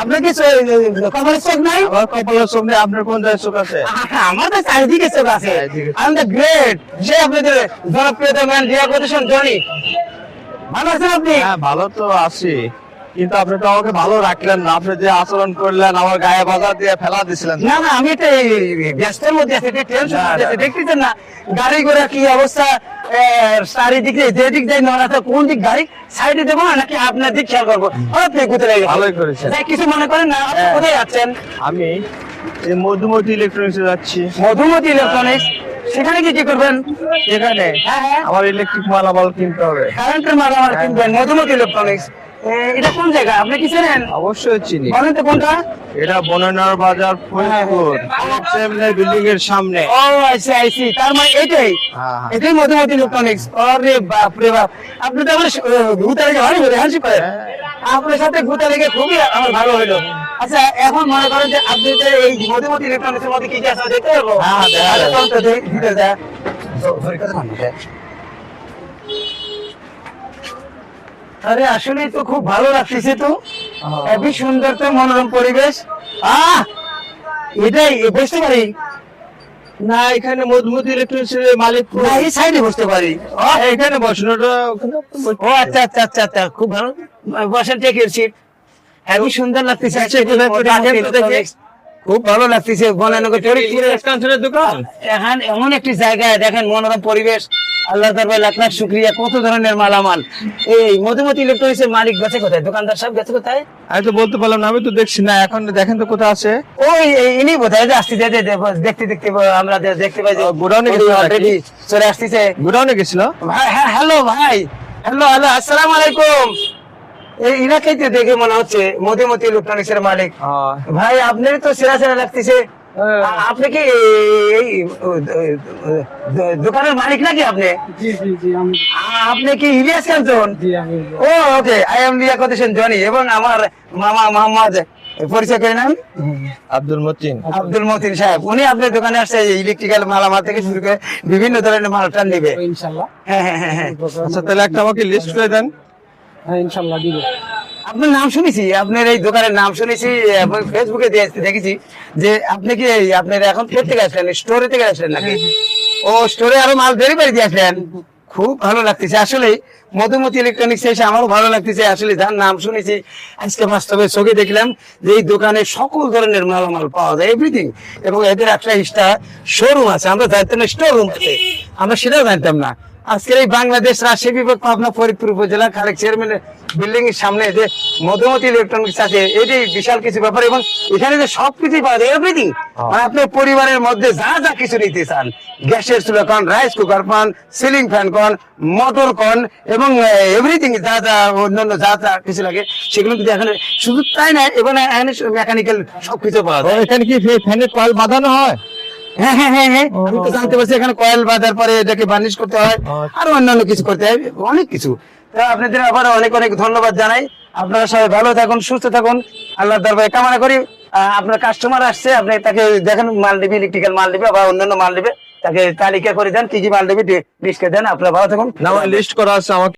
আপনার কি কপালের চোখ নাই? আমার কপালের চোখ নেই, আপনার কোন জায়গায় চোখ আছে? আমাদের চারিদিকে চোখ আছে। আমি দ্য গ্রেট, যে আপনাদের জনপ্রিয় ম্যান রিয়া প্রদর্শন জনি। ভালো আছেন আপনি? হ্যাঁ, ভালো তো আছি, কিন্তু আপনি তো আমাকে ভালো রাখলেন না। আপনি যে আচরণ করলেন, আমার গায়ে বাজার দিয়ে ফেলা দিছিলেন। না না, আমি একটা ব্যস্তের মধ্যে আছি, টেনশন মধ্যে আছি। দেখতেছেন না গাড়ি ঘোড়া কি অবস্থা, চারিদিকে যেদিক যাই নড়াতে, কোন দিক গাড়ি সাইডে দেবো না নাকি আপনার দিক খেয়াল করবো? আপনি কোথায় গেছেন? ভালোই করেছেন। কিছু মনে করেন না, আপনি কোথায় যাচ্ছেন? আমি এই মধুমতি ইলেকট্রনিক্সে যাচ্ছি। মধুমতি ইলেকট্রনিক্স, সেখানে কি কি করবেন? এখানে হ্যাঁ হ্যাঁ, আমার ইলেকট্রিক মালামাল কিনতে হবে। কারেন্টের মাল আমার কিনবেন। মধুমতি ইলেকট্রনিক্স, এটা কোন জায়গা আপনি কি জানেন? অবশ্যই চিনি। বলেন তো কোনটা? এটা বনানার বাজার, ফরিদপুর, বিল্ডিং এর সামনে। ও আচ্ছা আইসি, তার মানে এটাই হ্যাঁ, হ্যাঁ। এটাই মধুমতি ইলেকট্রনিক্স। আরে বাপ রে বাপ, আপনি তো আমার ঘুরতে লেগে ভালো করে হাসি পায়। আপনার সাথে ঘুরতে লেগে খুবই আমার ভালো হলো। আচ্ছা, এখন মনে করেন যে আপনি যে এই মধুমতি ইলেকট্রনিক্স এর মধ্যে কি কি আছে দেখতে পারবো? হ্যাঁ, দেখা যাবে। তো দিতে যা ধরে কথা বলতে। আরে আসলে তো খুব ভালো লাগতেছে তো, খুবই সুন্দর তো, মনোরম পরিবেশ। এটাই বসতে পারি না, এখানে মধুমতি ইলেকট্রনিক্স এর মালিক না, এই সাইডে বসতে পারি? এখানে বসুন, ওটা ওখানে ও আচ্ছা আচ্ছা আচ্ছা আচ্ছা, খুব ভালো। বসেন, টেক ইউর সিট। খুব সুন্দর লাগতেছে। খুব ভালো লাগতেছে। এক্সটেনশনের দোকান। এখন এমন একটি জায়গায় দেখেন, মনোরম পরিবেশ। আল্লাহ তাআলা লাখ লাখ শুকরিয়া, কত ধরনের মালামাল। এই মধুমতি ইলেকট্রনিক্স এর মালিক গেছে কোথায়? দোকানদার সব গেছে কোথায়? আমি তো বলতে পারলাম না, আমি তো দেখছি না। এখন দেখেন তো কোথায় আছে। ওই ইনি বোধহয় যে আসতেছে, দেখতে দেখতে আমরা দেখতে পাই যে গোডাউনে গেছিল নাকি? অলরেডি চলে আসতেছে। গোডাউনে গেছিল। ভাই, হ্যাঁ, হ্যালো ভাই, হ্যালো হ্যালো, আসসালামু আলাইকুম। এই ইনাকেই তো দেখে মনে হচ্ছে মধুমতি ইলেকট্রনিক্স এর মালিক। ভাই, আপনার তো সেরা সেরা লাগতেছে। আপনি কি এই দোকানের মালিক নাকি আপনি? জি জি জি, আমি আপনি কি ইলিয়াস কাঞ্চন? জি আমি ও ওকে, আই এম রিয়া প্রদর্শন জনি, এবং আমার মামা মোহাম্মদ, পরিচয় করে নেন, আব্দুল মতিন। আব্দুল মতিন সাহেব। উনি আপনার দোকানে আসছে ইলেকট্রিক্যাল মালামাল থেকে শুরু করে বিভিন্ন ধরনের মালটা নিবে। ইনশাল্লাহ। হ্যাঁ হ্যাঁ হ্যাঁ হ্যাঁ। আচ্ছা, তাহলে একটা আমাকে লিস্ট করে দেন। হ্যাঁ ইনশাল্লাহ দিব। আপনার নাম শুনেছি, আপনার এই দোকানের নাম শুনেছি, ফেসবুকে দেখেছি যে আপনি কি আপনার এখন ফের থেকে আসলেন, স্টোরে থেকে আসলেন নাকি? ও, স্টোরে আরো মাল ডেলিভারি দিয়ে আসলেন। খুব ভালো লাগতেছে আসলে। মধুমতি ইলেকট্রনিক্স এসে আমারও ভালো লাগতেছে আসলে। যার নাম শুনেছি, আজকে বাস্তবে চোখে দেখলাম যে এই দোকানে সকল ধরনের মালামাল পাওয়া যায়, এভরিথিং। এবং এদের একটা শোরুম আছে, আমরা জানতাম না স্টোর রুম আছে, আমরা সেটাও জানতাম না। আজকের এই বাংলাদেশ রাজশাহী বিভাগ পাবনা ফরিদপুর উপজেলা খালেক চেয়ারম্যানের বিল্ডিং এর সামনে যে মধুমতি ইলেকট্রনিক্স আছে, এটাই বিশাল কিছু ব্যাপার। এবং এখানে যে সবকিছুই পাওয়া যায়, এভরিথিং। মানে আপনার পরিবারের মধ্যে যা যা কিছু নিতে চান, গ্যাসের চুলা কন, রাইস কুকার কন, সিলিং ফ্যান কন, মোটর কন, এবং এভরিথিং যা যা অন্যান্য যা যা কিছু লাগে সেগুলো কিন্তু এখানে, শুধু তাই না, এবং এখানে মেকানিক্যাল সবকিছু পাওয়া যায়। এখানে কি ফ্যানের কয়েল বাঁধানো হয়? হ্যাঁ হ্যাঁ হ্যাঁ হ্যাঁ, আমি তো জানতে পারছি এখানে কয়েল বাঁধার পরে এটাকে বার্নিশ করতে হয়, আর অন্যান্য কিছু করতে হয়, অনেক কিছু। তা আপনাদের আবার অনেক অনেক ধন্যবাদ জানাই। আপনারা সবাই ভালো থাকুন, সুস্থ থাকুন, আল্লাহর দরবারে কামনা করি। আপনার কাস্টমার আসছে, আপনি তাকে দেখেন মাল দিবে, ইলেকট্রিক্যাল মাল দিবে বা অন্যান্য মাল দিবে, তাকে তালিকা করে দেন কি কি মাল দিবে, লিস্ট করে দেন। আপনারা ভালো থাকুন। না, আমার লিস্ট করা আছে, আমাকে